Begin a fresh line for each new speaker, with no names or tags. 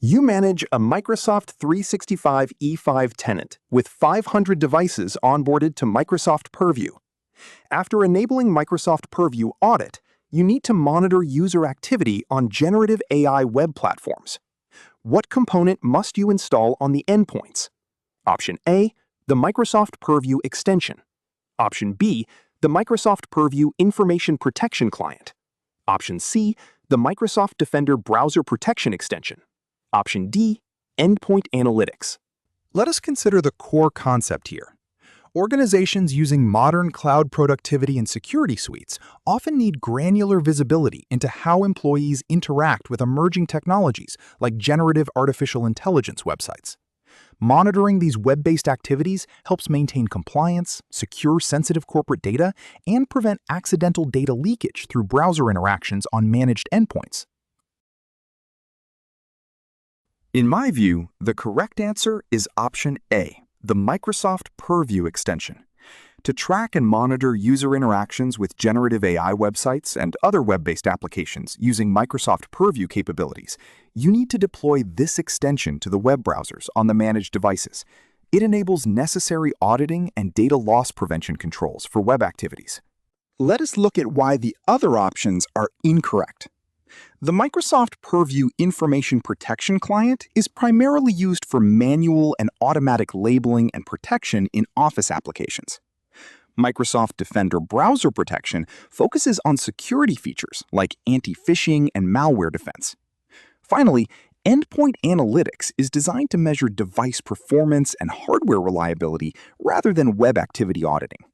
You manage a Microsoft 365 E5 tenant with 500 devices onboarded to Microsoft Purview. After enabling Microsoft Purview Audit, you need to monitor user activity on generative AI web platforms. What component must you install on the endpoints? Option A, the Microsoft Purview extension. Option B, the Microsoft Purview Information Protection Client. Option C, the Microsoft Defender Browser Protection Extension. Option D, Endpoint Analytics.
Let us consider the core concept here. Organizations using modern cloud productivity and security suites often need granular visibility into how employees interact with emerging technologies like generative artificial intelligence websites. Monitoring these web-based activities helps maintain compliance, secure sensitive corporate data, and prevent accidental data leakage through browser interactions on managed endpoints.
In my view, the correct answer is option A, the Microsoft Purview extension. To track and monitor user interactions with generative AI websites and other web-based applications using Microsoft Purview capabilities, you need to deploy this extension to the web browsers on the managed devices. It enables necessary auditing and data loss prevention controls for web activities.
Let us look at why the other options are incorrect. The Microsoft Purview Information Protection Client is primarily used for manual and automatic labeling and protection in Office applications. Microsoft Defender Browser Protection focuses on security features like anti-phishing and malware defense. Finally, Endpoint Analytics is designed to measure device performance and hardware reliability rather than web activity auditing.